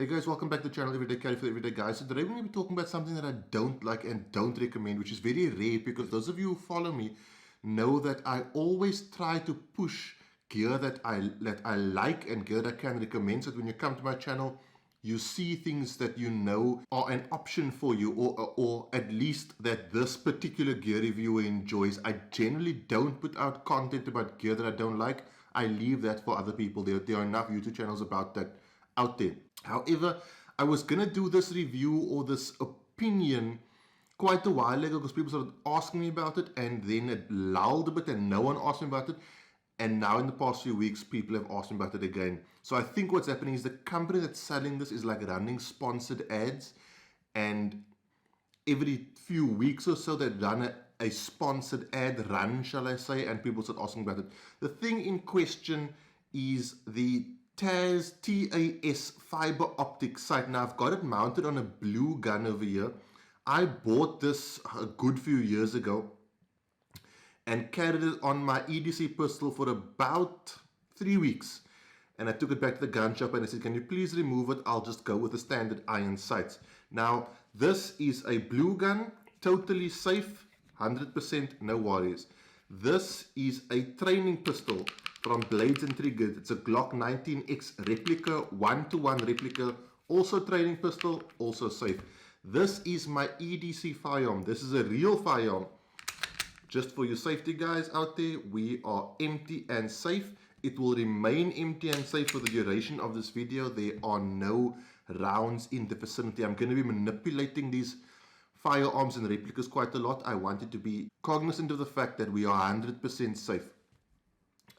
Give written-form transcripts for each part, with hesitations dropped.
Hey guys, welcome back to the channel Everyday Carry for Everyday Guys. So today we're going to be talking about something that I don't like and don't recommend, which is very rare because those of you who follow me know that I always try to push gear that I like and gear that I can recommend. So that when you come to my channel, you see things that you know are an option for you, or at least that this particular gear reviewer enjoys. I generally don't put out content about gear that I don't like. I leave that for other people. There are enough YouTube channels about that out there. However, I was going to do this review or this opinion quite a while ago because people started asking me about it, and then it lulled a bit and no one asked me about it. And now in the past few weeks, people have asked me about it again. So I think what's happening is the company that's selling this is like running sponsored ads, and every few weeks or so they run a sponsored ad run, shall I say, and people start asking about it. The thing in question is the TAS fiber optic sight. Now I've got it mounted on a blue gun over here. I bought this a good few years ago and carried it on my EDC pistol for about 3 weeks. And I took it back to the gun shop and I said, can you please remove it? I'll just go with the standard iron sights. Now this is a blue gun, totally safe, 100%, no worries. This is a training pistol from Blades and Triggers. It's a Glock 19X replica, 1-to-1 replica, also training pistol, also safe. This is my EDC firearm. This is a real firearm. Just for you safety guys out there, we are empty and safe. It will remain empty and safe for the duration of this video. There are no rounds in the vicinity. I'm going to be manipulating these firearms and replicas quite a lot. I wanted to be cognizant of the fact that we are 100% safe.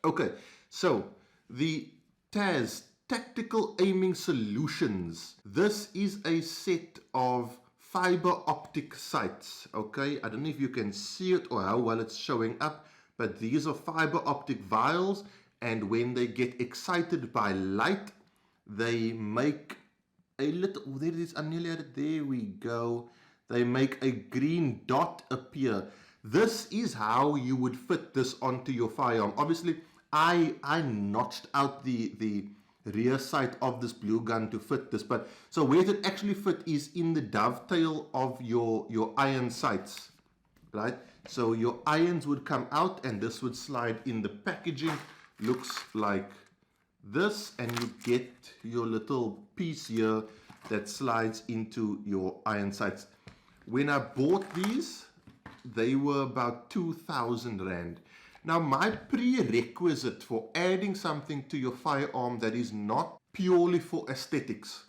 Okay, so the TAS, Tactical Aiming Solutions. This is a set of fiber optic sights. Okay, I don't know if you can see it or how well it's showing up, but these are fiber optic vials, and when they get excited by light, they make a little, oh, there it is, I nearly had it, there we go. They make a green dot appear. This is how you would fit this onto your firearm. Obviously, I notched out the rear sight of this blue gun to fit this, but so where it actually fit is in the dovetail of your iron sights, right? So your irons would come out and this would slide in the packaging. Looks like this, and you get your little piece here that slides into your iron sights. When I bought these, they were about 2,000 Rand. Now, my prerequisite for adding something to your firearm that is not purely for aesthetics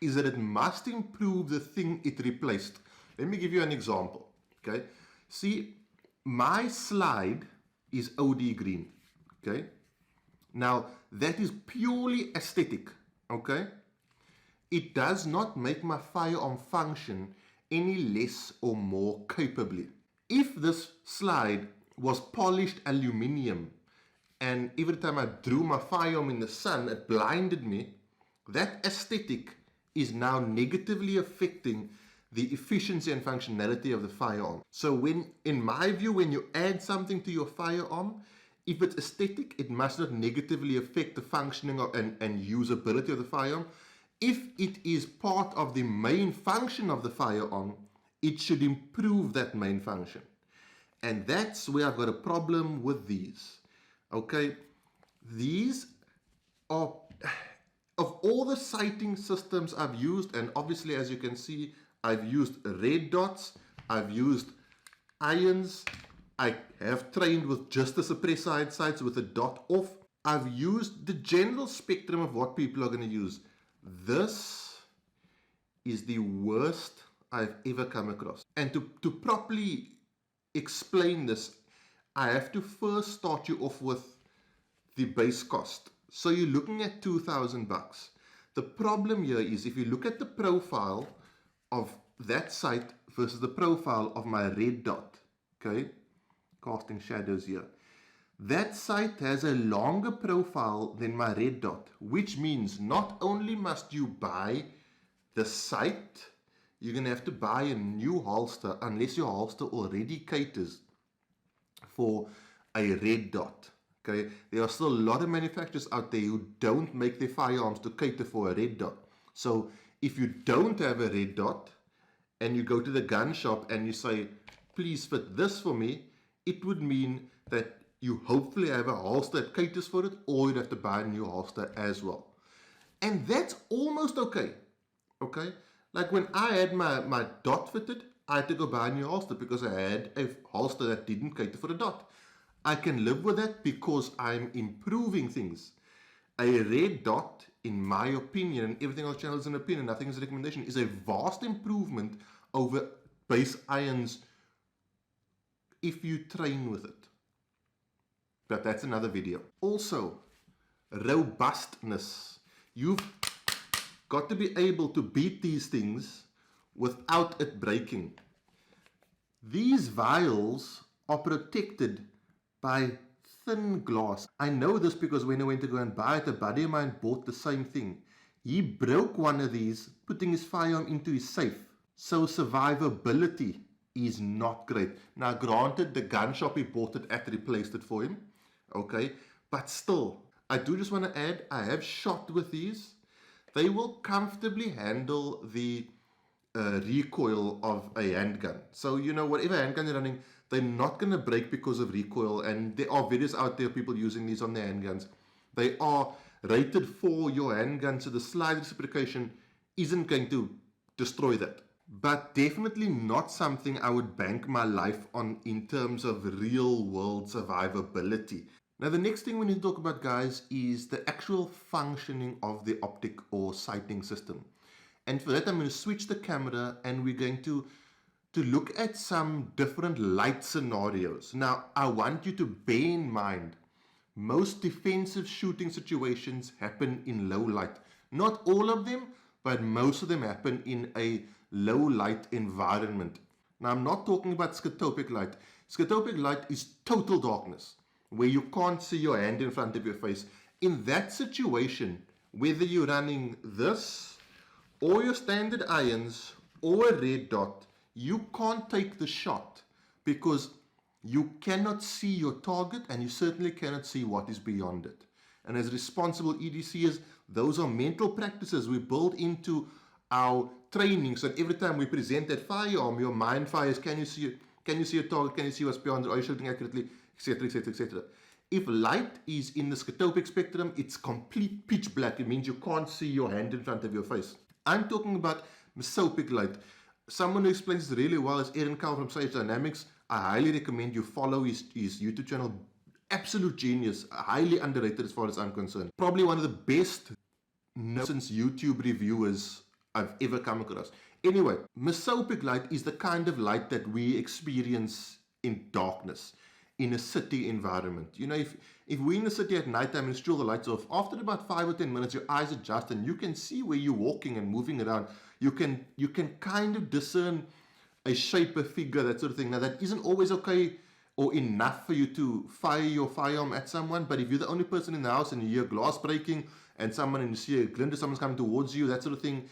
is that it must improve the thing it replaced. Let me give you an example. Okay, see, my slide is OD green. Okay, now that is purely aesthetic. Okay, it does not make my firearm function any less or more capably. If this slide was polished aluminium and every time I drew my firearm in the sun it blinded me, that aesthetic is now negatively affecting the efficiency and functionality of the firearm. So when, in my view, when you add something to your firearm, if it's aesthetic, it must not negatively affect the functioning of, and usability of the firearm. If it is part of the main function of the firearm, it should improve that main function. And that's where I've got a problem with these. Okay, these are, of all the sighting systems I've used, and obviously as you can see, I've used red dots, I've used irons, I have trained with just the suppressor sights with a dot off. I've used the general spectrum of what people are going to use. This is the worst I've ever come across. And to properly explain this, I have to first start you off with the base cost. So you're looking at 2,000 bucks. The problem here is if you look at the profile of that sight versus the profile of my red dot, okay, casting shadows here, that sight has a longer profile than my red dot, which means not only must you buy the sight, you're going to have to buy a new holster unless your holster already caters for a red dot. Okay, there are still a lot of manufacturers out there who don't make their firearms to cater for a red dot. So if you don't have a red dot and you go to the gun shop and you say, please fit this for me, it would mean that you hopefully have a holster that caters for it, or you'd have to buy a new holster as well. And that's almost okay. Okay? Like when I had my dot fitted, I had to go buy a new holster because I had a holster that didn't cater for a dot. I can live with that because I'm improving things. A red dot, in my opinion, and everything else channel is an opinion, nothing is a recommendation, is a vast improvement over base irons if you train with it. But that's another video. Also, robustness. You've got to be able to beat these things without it breaking. These vials are protected by thin glass. I know this because when I went to go and buy it, a buddy of mine bought the same thing. He broke one of these, putting his firearm into his safe. So survivability is not great. Now granted, the gun shop he bought it at replaced it for him. Okay, but still, I do just want to add, I have shot with these. They will comfortably handle the recoil of a handgun. So, you know, whatever handgun you're running, they're not going to break because of recoil. And there are videos out there of people using these on their handguns. They are rated for your handgun, so the slight reciprocation isn't going to destroy that. But definitely not something I would bank my life on in terms of real world survivability. Now the next thing we need to talk about, guys, is the actual functioning of the optic or sighting system. And for that I'm going to switch the camera and we're going to look at some different light scenarios. Now I want you to bear in mind, most defensive shooting situations happen in low light. Not all of them, but most of them happen in a low light environment. Now I'm not talking about scotopic light. Scotopic light is total darkness, where you can't see your hand in front of your face. In that situation, whether you're running this, or your standard irons, or a red dot, you can't take the shot because you cannot see your target and you certainly cannot see what is beyond it. And as responsible EDCers, those are mental practices we build into our training. So every time we present that firearm, your mind fires, can you see a target, can you see what's beyond it, are you shooting accurately, etc., etc., etc. If light is in the scotopic spectrum, it's complete pitch black. It means you can't see your hand in front of your face. I'm talking about mesopic light. Someone who explains this really well is Aaron Cowell from Sage Dynamics. I highly recommend you follow his YouTube channel. Absolute genius, highly underrated as far as I'm concerned. Probably one of the best nonsense YouTube reviewers I've ever come across. Anyway, mesopic light is the kind of light that we experience in darkness, in a city environment. You know, if we're in a city at night time and still the lights off, after about 5 or 10 minutes, your eyes adjust and you can see where you're walking and moving around. You can kind of discern a shape, a figure, that sort of thing. Now that isn't always okay or enough for you to fire your firearm at someone, but if you're the only person in the house and you hear glass breaking and you see a glint of someone's coming towards you, that sort of thing,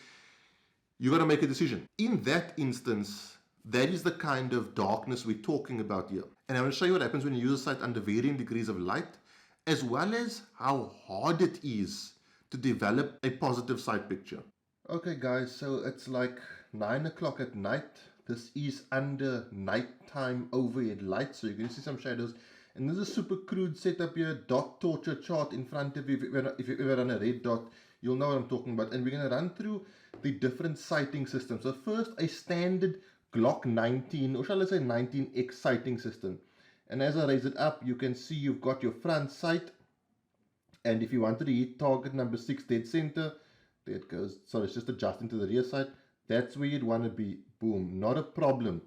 you got to make a decision. In that instance, that is the kind of darkness we're talking about here. And I'm going to show you what happens when you use a sight under varying degrees of light, as well as how hard it is to develop a positive sight picture. Okay guys, so it's like 9 o'clock at night. This is under nighttime overhead light, so you can see some shadows. And this is a super crude setup here, dot torture chart in front of you. If you ever run a red dot, you'll know what I'm talking about. And we're going to run through the different sighting systems. So first, a standard Glock 19, or shall I say 19X sighting system. And as I raise it up, you can see you've got your front sight. And if you wanted to hit target number 6 dead center, there it goes. So it's just adjusting to the rear sight. That's where you'd want to be. Boom, not a problem.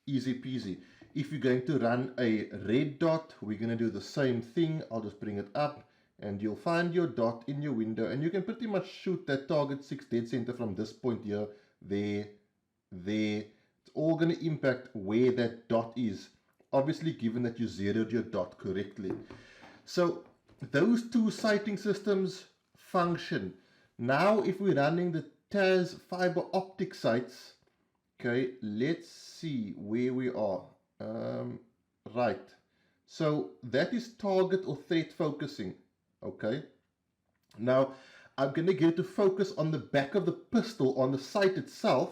Easy peasy. If you're going to run a red dot, we're going to do the same thing. I'll just bring it up and you'll find your dot in your window and you can pretty much shoot that target 6 dead center from this point here, there. It's all going to impact where that dot is. Obviously, given that you zeroed your dot correctly. So those two sighting systems function. Now, if we're running the TAS fiber optic sights, okay, let's see where we are. Right. So that is target or threat focusing. Okay. Now, I'm going to get it to focus on the back of the pistol on the sight itself.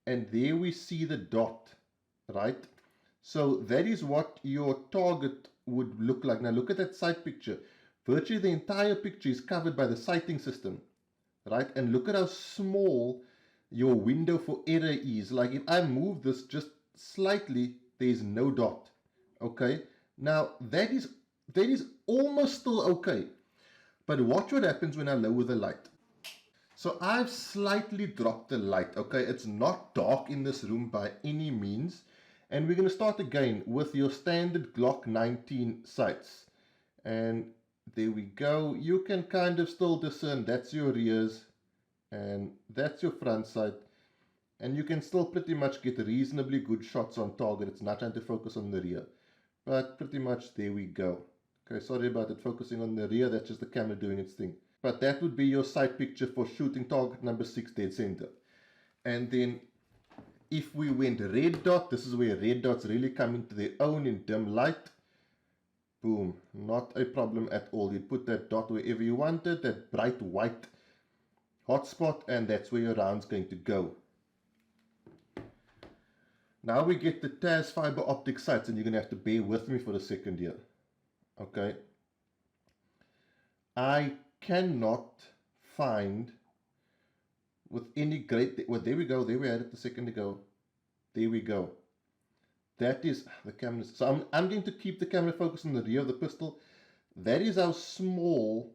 And there we see the dot, right? So that is what your target would look like. Now look at that sight picture. Virtually the entire picture is covered by the sighting system, right? And look at how small your window for error is. Like if I move this just slightly, there's no dot. Okay, now that is almost still okay. But watch what happens when I lower the light. So I've slightly dropped the light. Okay, it's not dark in this room by any means. And we're going to start again with your standard Glock 19 sights. And there we go. You can kind of still discern that's your rears and that's your front sight. And you can still pretty much get reasonably good shots on target. It's not trying to focus on the rear. But pretty much there we go. Okay, sorry about it focusing on the rear. That's just the camera doing its thing. But that would be your sight picture for shooting target number 6 dead center. And then if we went red dot, this is where red dots really come into their own in dim light. Boom, not a problem at all. You put that dot wherever you wanted, that bright white hotspot, and that's where your round's going to go. Now we get the TAS fiber optic sights, and you're going to have to bear with me for a second here. Okay. I cannot find with any great, well, there we go, there we had it a second ago. There we go. That is the camera. So I'm going to keep the camera focused on the rear of the pistol. That is how small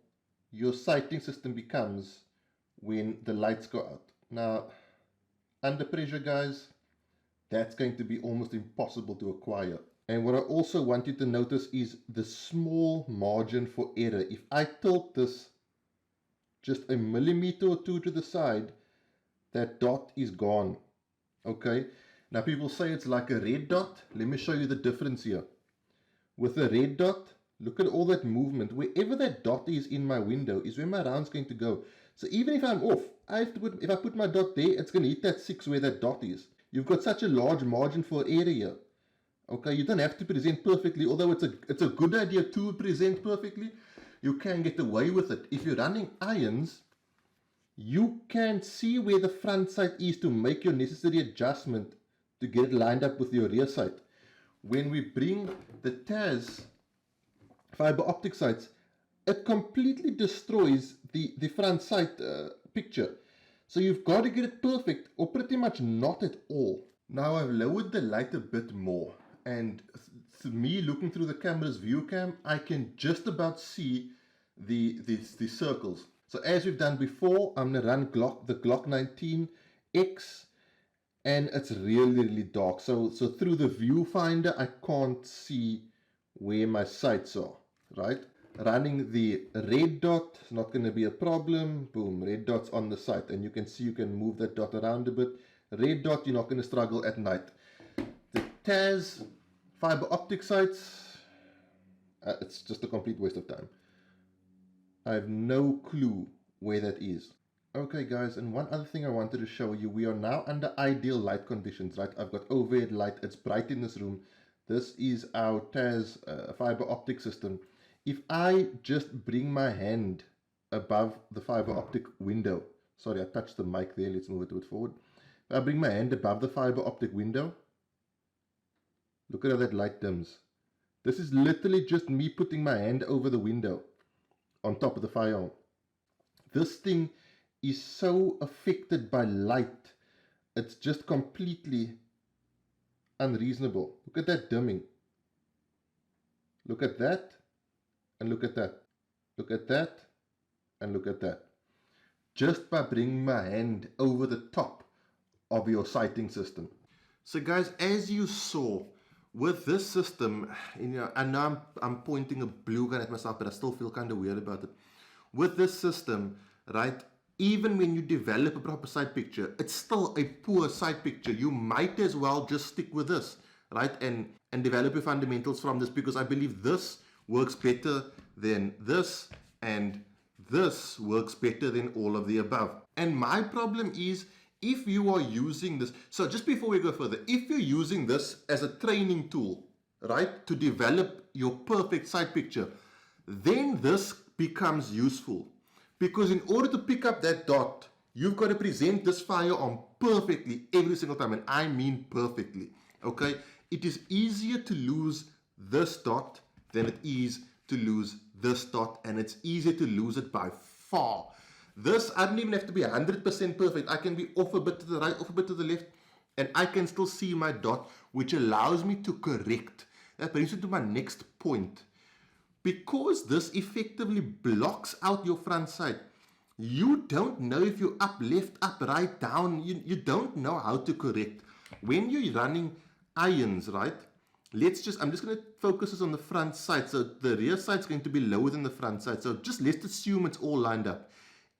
your sighting system becomes when the lights go out. Now, under pressure, guys, that's going to be almost impossible to acquire. And what I also want you to notice is the small margin for error. If I tilt this just a millimeter or two to the side, that dot is gone. Okay? Now people say it's like a red dot. Let me show you the difference here. With a red dot, look at all that movement. Wherever that dot is in my window is where my round's going to go. So even if I'm off, if I put my dot there, it's going to hit that 6 where that dot is. You've got such a large margin for error here. Okay, you don't have to present perfectly, although it's a good idea to present perfectly. You can get away with it. If you're running irons, you can see where the front sight is to make your necessary adjustment to get it lined up with your rear sight. When we bring the TAS fiber optic sights, it completely destroys the front sight picture. So you've got to get it perfect or pretty much not at all. Now I've lowered the light a bit more, and me looking through the camera's view cam, I can just about see the circles. So as we've done before, I'm going to run the Glock 19X, and it's really dark. So through the viewfinder, I can't see where my sights are, right? Running the red dot is not going to be a problem. Boom, red dot's on the sight, and you can see you can move that dot around a bit. Red dot, you're not going to struggle at night. The TAS fiber optic sights, it's just a complete waste of time. I have no clue where that is. Okay guys, and one other thing I wanted to show you, we are now under ideal light conditions, right? I've got overhead light, it's bright in this room. This is our TAS fiber optic system. If I just bring my hand above the fiber optic window, sorry, I touched the mic there, let's move it a bit forward. If I bring my hand above the fiber optic window, look at how that light dims. This is literally just me putting my hand over the window on top of the firearm. This thing is so affected by light, it's just completely unreasonable. Look at that dimming. Look at that, and look at that. Look at that, and look at that. Just by bringing my hand over the top of your sighting system. So guys, as you saw, with this system, and now I'm pointing a blue gun at myself, but I still feel kind of weird about it. With this system, right, even when you develop a proper sight picture, it's still a poor sight picture. You might as well just stick with this, right, and develop your fundamentals from this, because I believe this works better than this, and this works better than all of the above. And my problem is, if you are using this, so just before we go further, if you're using this as a training tool, right, to develop your perfect sight picture, then this becomes useful. Because in order to pick up that dot, you've got to present this firearm perfectly every single time, and I mean perfectly. Okay? It is easier to lose this dot than it is to lose this dot, and it's easier to lose it by far. This, I don't even have to be 100% perfect. I can be off a bit to the right, off a bit to the left, and I can still see my dot, which allows me to correct. That brings me to my next point. Because this effectively blocks out your front sight, you don't know if you're up, left, up, right, down. You don't know how to correct. When you're running irons, right? I'm just going to focus this on the front sight. So the rear sight's going to be lower than the front sight. So just let's assume it's all lined up.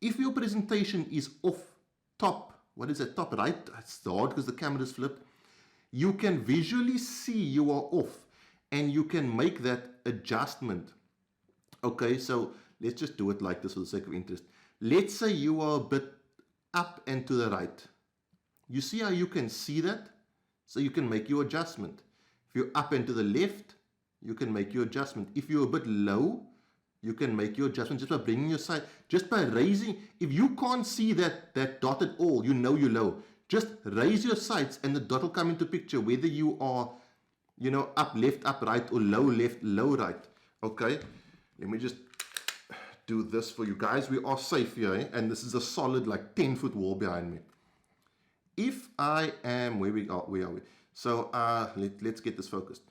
If your presentation is off top, what is it, top right? It's hard because the camera is flipped. You can visually see you are off, and you can make that adjustment. Okay, so let's just do it like this for the sake of interest. Let's say you are a bit up and to the right. You see how you can see that? So you can make your adjustment. If you're up and to the left, you can make your adjustment. If you're a bit low, you can make your adjustment just by bringing your sight, just by raising. If you can't see that dot at all, you know you're low. Just raise your sights and the dot will come into picture, whether you are, up left, up right, or low left, low right. Okay, let me just do this for you guys. We are safe here, and this is a solid 10-foot wall behind me. If I am, where are we? So let's get this focused.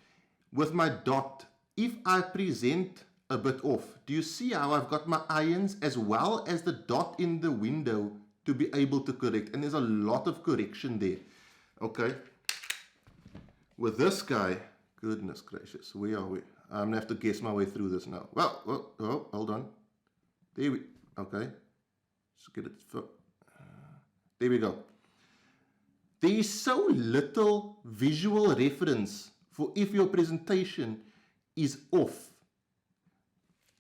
With my dot, if I present a bit off, do you see how I've got my irons as well as the dot in the window to be able to correct? And there's a lot of correction there. Okay. With this guy, goodness gracious, where are we? I'm going to have to guess my way through this now. Hold on. Okay. Let's get it. There we go. There is so little visual reference for if your presentation is off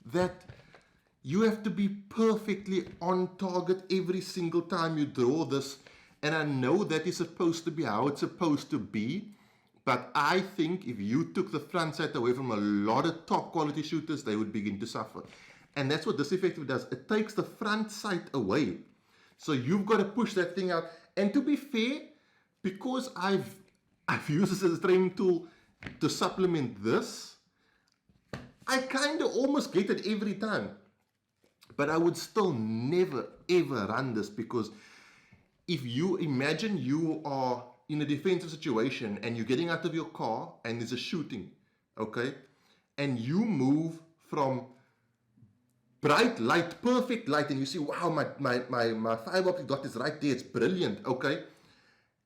that you have to be perfectly on target every single time you draw this. And I know that is supposed to be how it's supposed to be, but I think if you took the front sight away from a lot of top quality shooters, they would begin to suffer. And that's what this effectively does. It takes the front sight away. So you've got to push that thing out. And to be fair, because I've used this as a training tool to supplement this, I kind of almost get it every time. But I would still never ever run this, because if you imagine you are in a defensive situation and you're getting out of your car and there's a shooting, okay, and you move from bright light, perfect light, and you see, wow, my fiber optic dot is right there, it's brilliant, okay,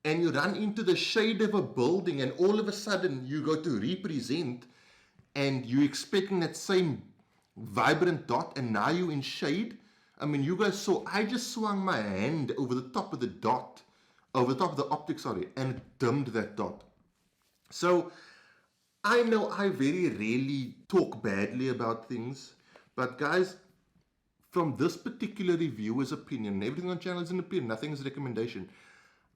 and you run into the shade of a building and all of a sudden you go to represent and you're expecting that same vibrant dot, and now you're in shade. I mean, you guys saw, I just swung my hand over the top of the dot, over the top of the optic, and it dimmed that dot. So I know I very rarely talk badly about things, but guys, from this particular reviewer's opinion, everything on the channel is an opinion, nothing is a recommendation.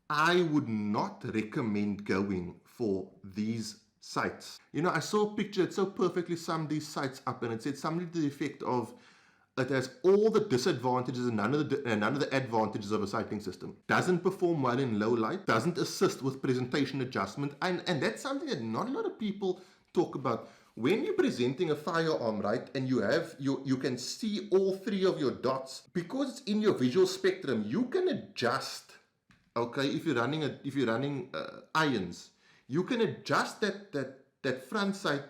I would not recommend going for these sites. I saw a picture, it so perfectly summed these sites up, and it said something to the effect of, it has all the disadvantages and none of the advantages of a sighting system. Doesn't perform well in low light, doesn't assist with presentation adjustment, and that's something that not a lot of people talk about. When you're presenting a firearm, right, and you can see all three of your dots, because it's in your visual spectrum, you can adjust. Okay, if you're running irons, you can adjust that front sight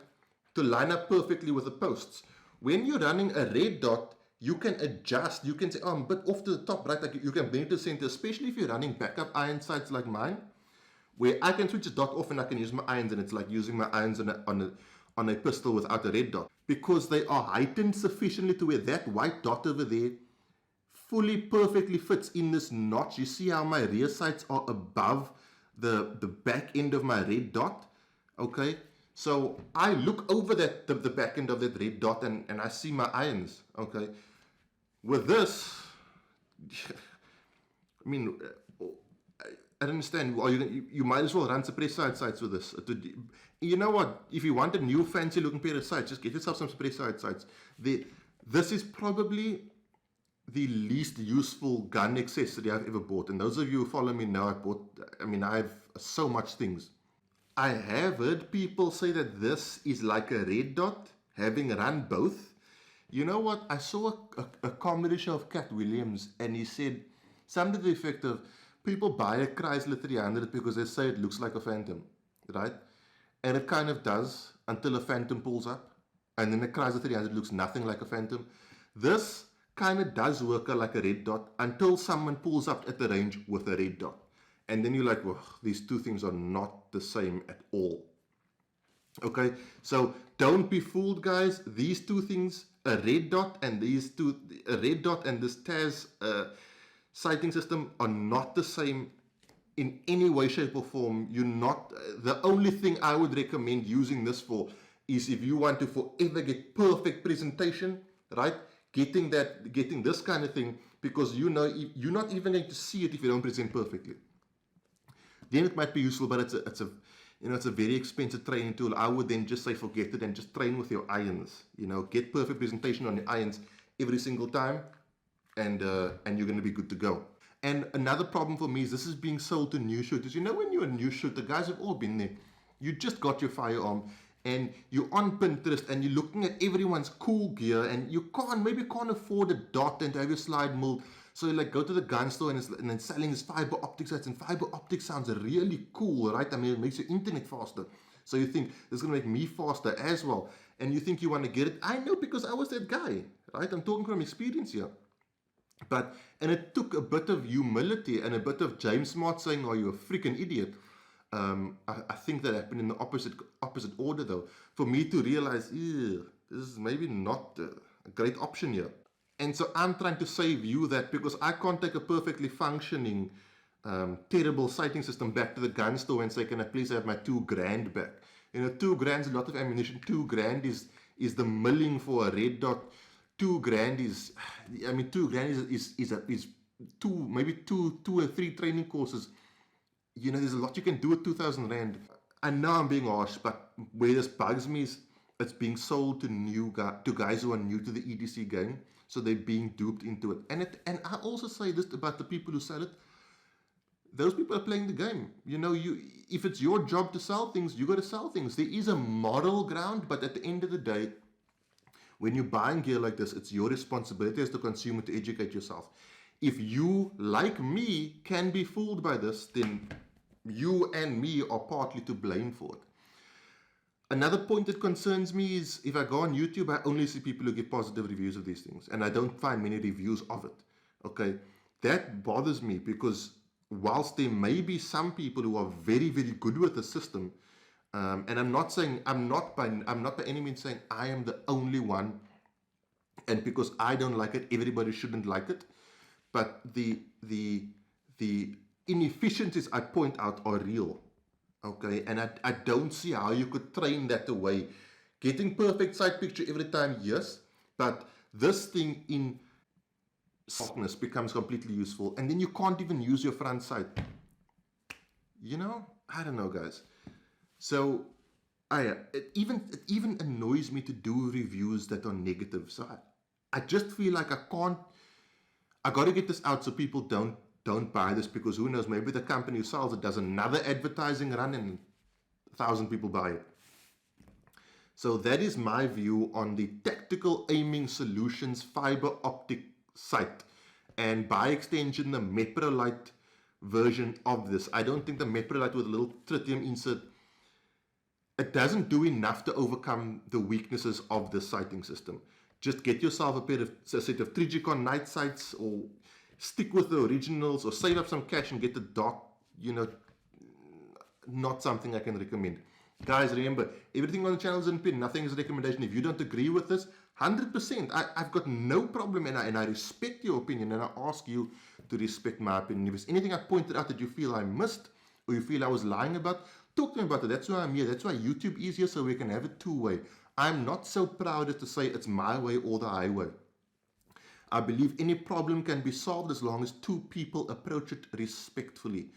to line up perfectly with the posts. When you're running a red dot, you can adjust. You can say, oh, I'm a bit off to the top right. You can bring it to the center, especially if you're running backup iron sights like mine, where I can switch the dot off and I can use my irons, and it's like using my irons on a pistol without a red dot, because they are heightened sufficiently to where that white dot over there fully perfectly fits in this notch. You see how my rear sights are above the back end of my red dot, okay? So I look over the back end of that red dot and I see my irons, okay? With this, I mean, I don't understand. You might as well run suppressed side sights with this. You know what? If you want a new fancy looking pair of sights, just get yourself some suppressed side sights. This is probably the least useful gun accessory I've ever bought. And those of you who follow me know I have so much things. I have heard people say that this is like a red dot, having run both. You know what? I saw a comedy show of Cat Williams, and he said something to the effect of people buy a Chrysler 300 because they say it looks like a Phantom, right? And it kind of does until a Phantom pulls up, and then the Chrysler 300 looks nothing like a Phantom. This kind of does work like a red dot until someone pulls up at the range with a red dot. And then you're like, well, these two things are not the same at all. Okay, so don't be fooled, guys. These two things, a red dot and this TAS sighting system, are not the same in any way, shape, or form. You're not. The only thing I would recommend using this for is if you want to forever get perfect presentation, right? Getting this kind of thing, because you know you're not even going to see it if you don't present perfectly. Then it might be useful, but it's a very expensive training tool. I would then just say forget it and just train with your irons. Get perfect presentation on your irons every single time, and you're going to be good to go. And another problem for me is this is being sold to new shooters. When you're a new shooter, guys have all been there. You just got your firearm and you're on Pinterest and you're looking at everyone's cool gear, and you can't afford a dot and to have your slide mill. So you go to the gun store and then selling this fiber optic sights, and fiber optic sounds really cool, right? It makes your internet faster. So you think this is going to make me faster as well. And you think you want to get it. I know, because I was that guy, right? I'm talking from experience here. And it took a bit of humility and a bit of James Smart saying, "Are you a freaking idiot?" I think that happened in the opposite order, though, for me to realize, this is maybe not a great option here. And so I'm trying to save you that, because I can't take a perfectly functioning, terrible sighting system back to the gun store and say, "Can I please have my $2,000 back?" $2,000 is a lot of ammunition. $2,000 is the milling for a red dot. $2,000 is two or three training courses. There's a lot you can do with 2,000 Rand. I know I'm being harsh, but where this bugs me is it's being sold to guys who are new to the EDC game. So they're being duped into it. And I also say this about the people who sell it. Those people are playing the game. If it's your job to sell things, you got to sell things. There is a moral ground, but at the end of the day, when you're buying gear like this, it's your responsibility as the consumer to educate yourself. If you, like me, can be fooled by this, then you and me are partly to blame for it. Another point that concerns me is if I go on YouTube, I only see people who give positive reviews of these things, and I don't find many reviews of it. Okay, that bothers me, because whilst there may be some people who are very, very good with the system, and I'm not by any means saying I am the only one, and because I don't like it, everybody shouldn't like it. But the inefficiencies I point out are real. Okay, and I don't see how you could train that away. Getting perfect sight picture every time, yes, but this thing in softness becomes completely useful, and then you can't even use your front sight. I don't know, guys. So it even annoys me to do reviews that are negative. So I just feel like I got to get this out so people don't buy this, because who knows, maybe the company who sells it does another advertising run and 1,000 people buy it. So that is my view on the Tactical Aiming Solutions fiber optic sight, and by extension the Meprolite version of this. I don't think the Meprolite with a little tritium insert, it doesn't do enough to overcome the weaknesses of the sighting system. Just get yourself a set of Trigicon night sights, or stick with the originals, or save up some cash and get the dark, not something I can recommend. Guys, remember, everything on the channel is in pin, nothing is a recommendation. If you don't agree with this, 100%, I've got no problem, and I respect your opinion, and I ask you to respect my opinion. If there's anything I pointed out that you feel I missed, or you feel I was lying about, talk to me about it. That's why I'm here. That's why YouTube is here, so we can have it two-way. I'm not so proud as to say it's my way or the highway. I believe any problem can be solved as long as two people approach it respectfully.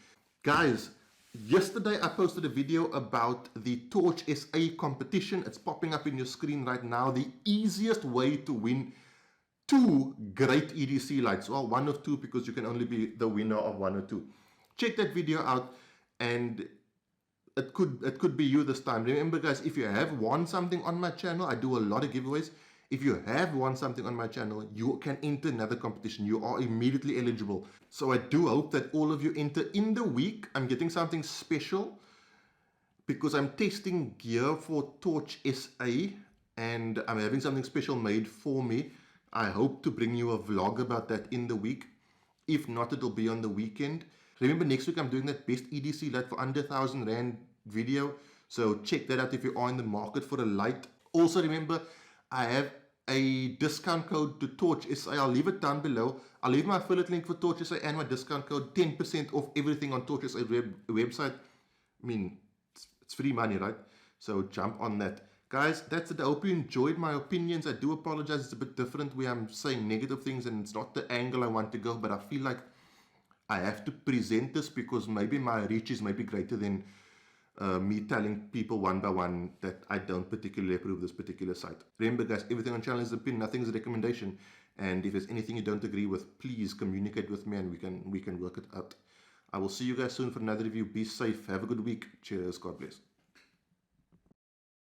Guys, yesterday I posted a video about the Torch SA competition. It's popping up in your screen right now. The easiest way to win 2 great EDC lights. Well, 1 of 2 because you can only be the winner of 1 or 2. Check that video out, and it could be you this time. Remember, guys, if you have won something on my channel, I do a lot of giveaways. If you have won something on my channel, you can enter another competition. You are immediately eligible. So I do hope that all of you enter in the week. I'm getting something special because I'm testing gear for Torch SA, and I'm having something special made for me. I hope to bring you a vlog about that in the week. If not, it'll be on the weekend. Remember, next week I'm doing that best EDC light for under 1,000 Rand video. So check that out if you are in the market for a light. Also remember, I have a discount code to Torch SA. I'll leave it down below. I'll leave my affiliate link for Torch SA and my discount code. 10% off everything on Torch SA website. I mean, it's free money, right? So jump on that. Guys, that's it. I hope you enjoyed my opinions. I do apologize. It's a bit different where I'm saying negative things and it's not the angle I want to go, but I feel like I have to present this because maybe my reach is maybe greater than me telling people one by one that I don't particularly approve this particular site. Remember, guys, everything on channel is an opinion, nothing is a recommendation. And if there's anything you don't agree with, please communicate with me and we can work it out. I will see you guys soon for another review. Be safe. Have a good week. Cheers. God bless.